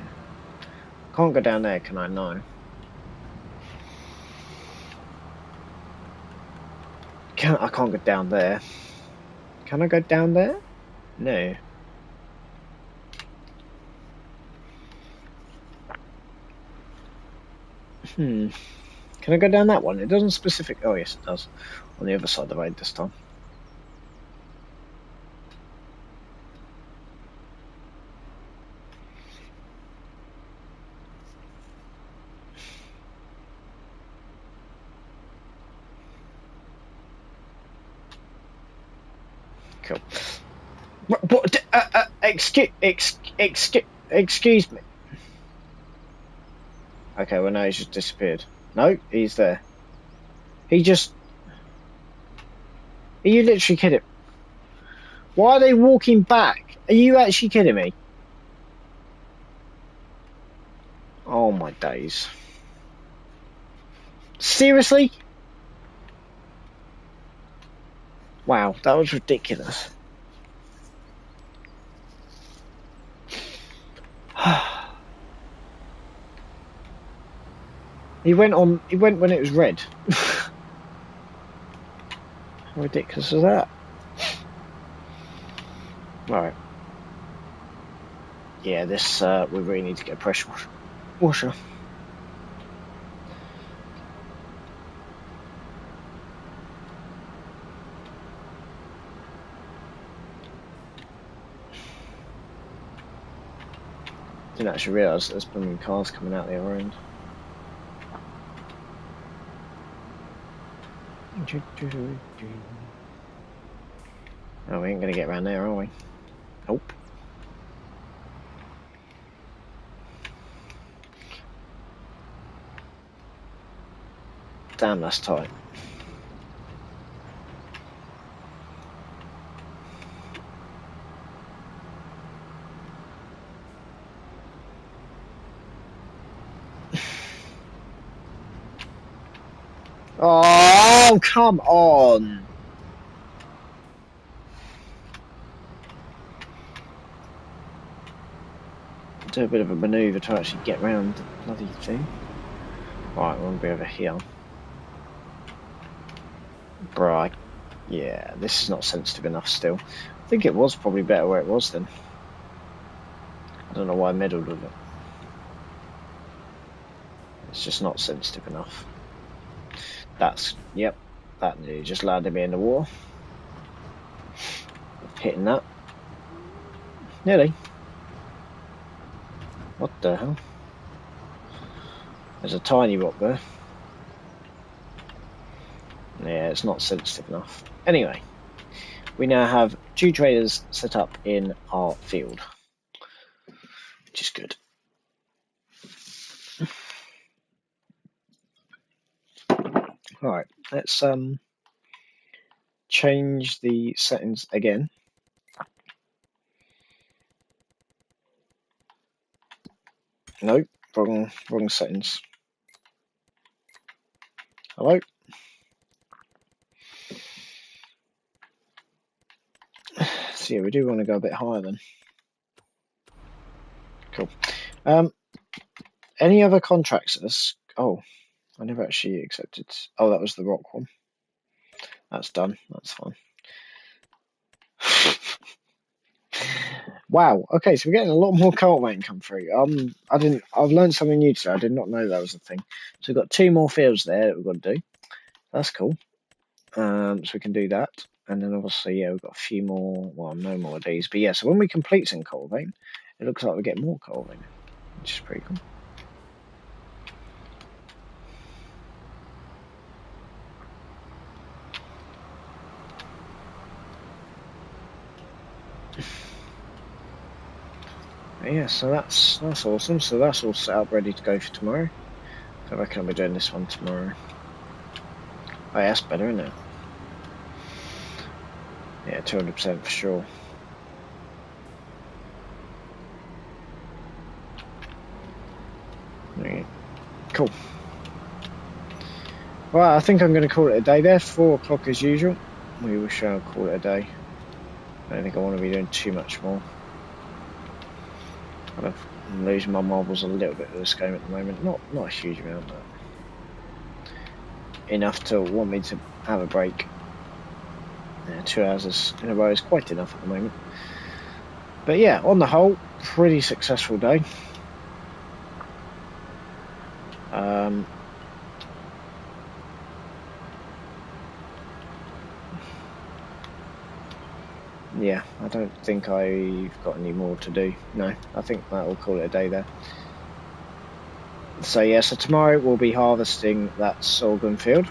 Can't go down there, can I? No. I can't go down there. Can I go down there? No. Can I go down that one? It doesn't specific... Oh yes, it does. On the other side of the road this time. Cool. What? Excuse me. Okay, well now he's just disappeared. No, he's there. He just... Are you literally kidding? Why are they walking back? Are you actually kidding me? Oh my days. Seriously? Wow, that was ridiculous. He went on. He went when it was red. How ridiculous is that? Right. Yeah, this we really need to get a pressure washer. Didn't actually realise there's blooming cars coming out the other end. Oh, we ain't gonna get around there, are we? Nope. Damn, that's tight. Oh, come on! Do a bit of a manoeuvre to actually get round the bloody thing. Right, we'll be over here. Right. Yeah, this is not sensitive enough still. I think it was probably better where it was then. I don't know why I meddled with it. It's just not sensitive enough. That's, yep, that nearly just landed me in the water. Hitting that. Nearly. What the hell? There's a tiny rock there. Yeah, it's not sensitive enough. Anyway, we now have 2 traders set up in our field, which is good. Alright, let's change the settings again. Nope, wrong settings. Hello? So yeah, we do want to go a bit higher then. Cool. Any other contracts? Oh, I never actually accepted. Oh, that was the rock one. That's done. That's fine. Wow. Okay, so we're getting a lot more cultivating come through. I've learned something new today. I did not know that was a thing. So we've got 2 more fields there that we've got to do. That's cool. So we can do that. And then obviously, yeah, we've got a few more. Well, no more of these. But yeah, so when we complete some cultivating, it looks like we get more cultivating, which is pretty cool. Yeah, so that's awesome. So that's all set up, ready to go for tomorrow. So I reckon I'll be doing this one tomorrow. Oh, yeah, that's better, isn't it? Yeah, 200% for sure. Yeah. Cool. Well, I think I'm going to call it a day there. 4 o'clock as usual. We shall call it a day. I don't think I want to be doing too much more. I'm losing my marbles a little bit of this game at the moment. Not a huge amount, but enough to want me to have a break. Yeah, 2 hours in a row is quite enough at the moment. But yeah, on the whole, pretty successful day. Yeah, I don't think I've got any more to do. No, I think that will call it a day there. So yeah, so tomorrow we'll be harvesting that sorghum field.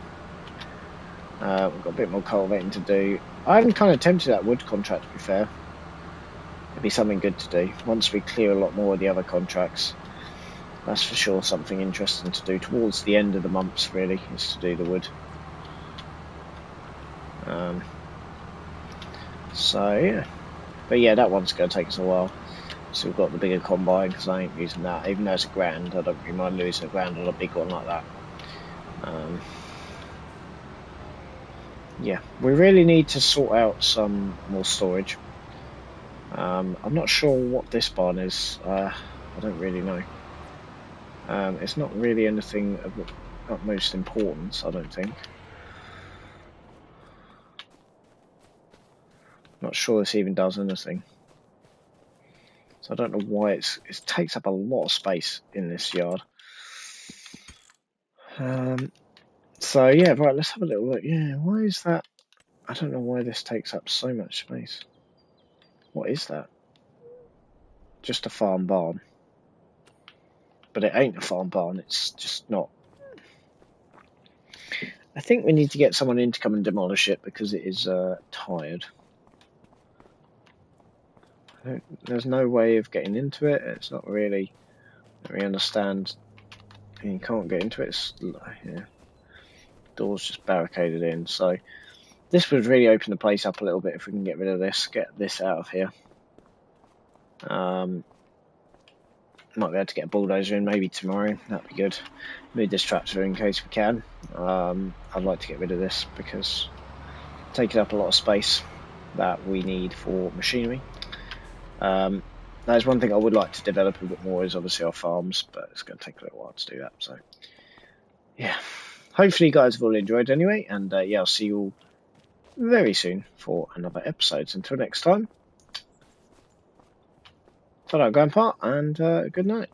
We've got a bit more cultivating to do. I'm kind of tempted that wood contract, to be fair. It'd be something good to do. Once we clear a lot more of the other contracts, that's for sure something interesting to do towards the end of the months, really, is to do the wood. So yeah, but yeah, that one's going to take us a while. So we've got the bigger combine because I ain't using that. Even though it's a grand, I don't really mind losing a grand on a big one like that. Yeah, we really need to sort out some more storage. I'm not sure what this barn is. I don't really know. It's not really anything of utmost importance, I don't think. Not sure this even does anything. So I don't know why it takes up a lot of space in this yard. So yeah, right, let's have a little look. Yeah, why is that? I don't know why this takes up so much space. What is that? Just a farm barn. But it ain't a farm barn, it's just not. I think we need to get someone in to come and demolish it because it is tired. There's no way of getting into it. It's not really. Let me understand. You can't get into it. It's, yeah, door's just barricaded in. So this would really open the place up a little bit if we can get rid of this. Get this out of here. Might be able to get a bulldozer in maybe tomorrow. That'd be good. Move this tractor in case we can. I'd like to get rid of this because it's taking up a lot of space that we need for machinery. There's one thing I would like to develop a bit more is obviously our farms, but it's going to take a little while to do that. So, yeah. Hopefully you guys have all enjoyed anyway, and yeah, I'll see you all very soon for another episode. Until next time, ta-ra, Grandpa, and good night.